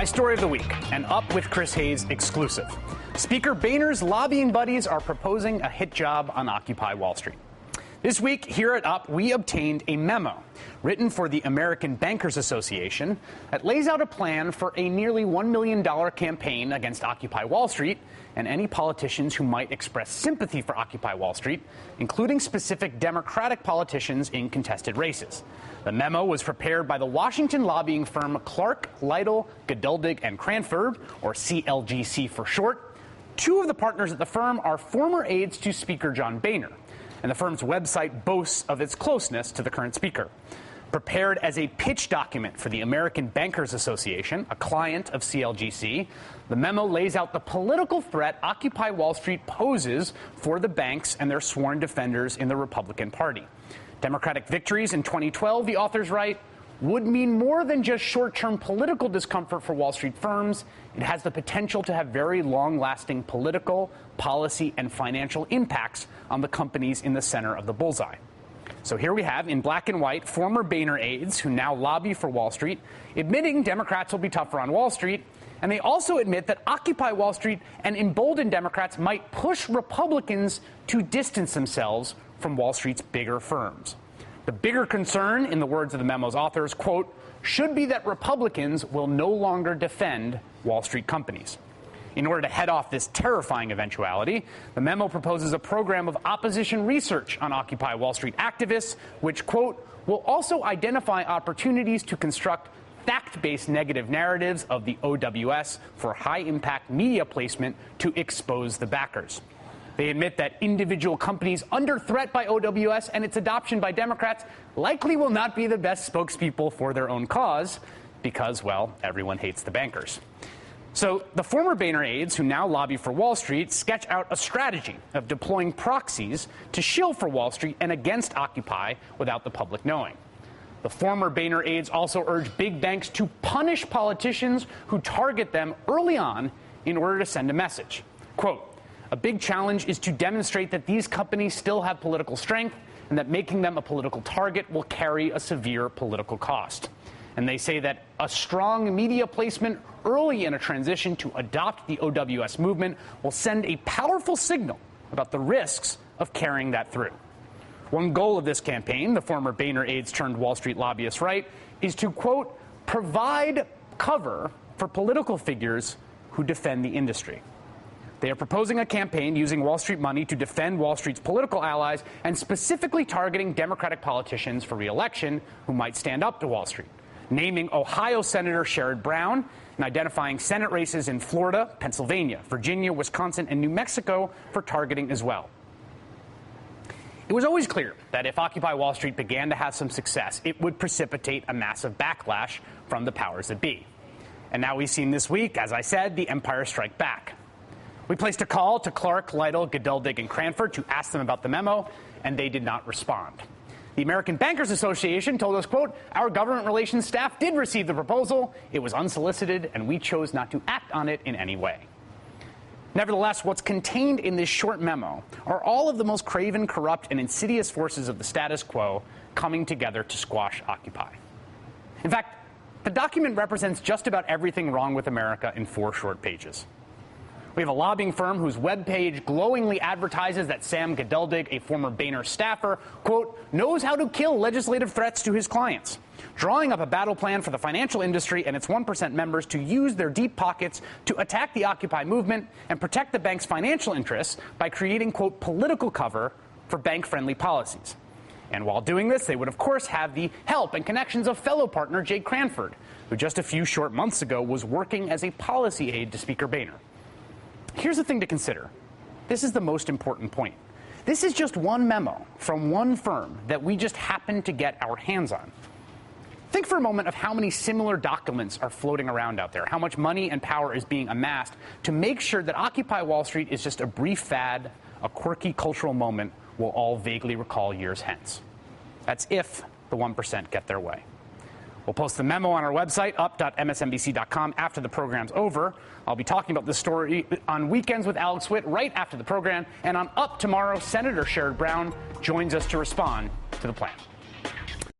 Story of the Week, an Up with Chris Hayes exclusive. Speaker Boehner's lobbying buddies are proposing a hit job on Occupy Wall Street. This week, here at Up, we obtained a memo written for the American Bankers Association that lays out a plan for a nearly $1 million campaign against Occupy Wall Street and any politicians who might express sympathy for Occupy Wall Street, including specific Democratic politicians in contested races. The memo was prepared by the Washington lobbying firm Clark Lytle Geduldig Cranford, or CLGC for short. Two of the partners at the firm are former aides to Speaker John Boehner, and the firm's website boasts of its closeness to the current speaker. Prepared as a pitch document for the American Bankers Association, a client of CLGC, the memo lays out the political threat Occupy Wall Street poses for the banks and their sworn defenders in the Republican Party. Democratic victories in 2012, the authors write, would mean more than just short-term political discomfort for Wall Street firms. It has the potential to have very long-lasting political, policy, and financial impacts on the companies in the center of the bullseye. So here we have, in black and white, former Boehner aides who now lobby for Wall Street, admitting Democrats will be tougher on Wall Street, and they also admit that Occupy Wall Street and emboldened Democrats might push Republicans to distance themselves from Wall Street's bigger firms. The bigger concern, in the words of the memo's authors, quote, should be that Republicans will no longer defend Wall Street companies. In order to head off this terrifying eventuality, the memo proposes a program of opposition research on Occupy Wall Street activists, which, quote, will also identify opportunities to construct fact-based negative narratives of the OWS for high-impact media placement to expose the backers. They admit that individual companies under threat by OWS and its adoption by Democrats likely will not be the best spokespeople for their own cause because, well, everyone hates the bankers. So the former Boehner aides who now lobby for Wall Street sketch out a strategy of deploying proxies to shill for Wall Street and against Occupy without the public knowing. The former Boehner aides also urge big banks to punish politicians who target them early on in order to send a message. Quote, a big challenge is to demonstrate that these companies still have political strength and that making them a political target will carry a severe political cost. And they say that a strong media placement early in a transition to adopt the OWS movement will send a powerful signal about the risks of carrying that through. One goal of this campaign, the former Boehner aides turned Wall Street lobbyists write, is to, quote, provide cover for political figures who defend the industry. They are proposing a campaign using Wall Street money to defend Wall Street's political allies and specifically targeting Democratic politicians for re-election who might stand up to Wall Street, naming Ohio Senator Sherrod Brown and identifying Senate races in Florida, Pennsylvania, Virginia, Wisconsin, and New Mexico for targeting as well. It was always clear that if Occupy Wall Street began to have some success, it would precipitate a massive backlash from the powers that be. And now we've seen this week, as I said, the Empire Strike Back. We placed a call to Clark Lytle Geduldig Cranford to ask them about the memo, and they did not respond. The American Bankers Association told us, quote, our government relations staff did receive the proposal. It was unsolicited, and we chose not to act on it in any way. Nevertheless, what's contained in this short memo are all of the most craven, corrupt, and insidious forces of the status quo coming together to squash Occupy. In fact, the document represents just about everything wrong with America in 4 short pages. We have a lobbying firm whose webpage glowingly advertises that Sam Geduldig, a former Boehner staffer, quote, knows how to kill legislative threats to his clients, drawing up a battle plan for the financial industry and its 1% members to use their deep pockets to attack the Occupy movement and protect the bank's financial interests by creating, quote, political cover for bank-friendly policies. And while doing this, they would, of course, have the help and connections of fellow partner Jay Cranford, who just a few short months ago was working as a policy aide to Speaker Boehner. Here's the thing to consider. This is the most important point. This is just one memo from one firm that we just happened to get our hands on. Think for a moment of how many similar documents are floating around out there, how much money and power is being amassed to make sure that Occupy Wall Street is just a brief fad, a quirky cultural moment we'll all vaguely recall years hence. That's if the 1% get their way. We'll post the memo on our website, up.msnbc.com, after the program's over. I'll be talking about this story on Weekends with Alex Witt right after the program. And on Up tomorrow, Senator Sherrod Brown joins us to respond to the plan.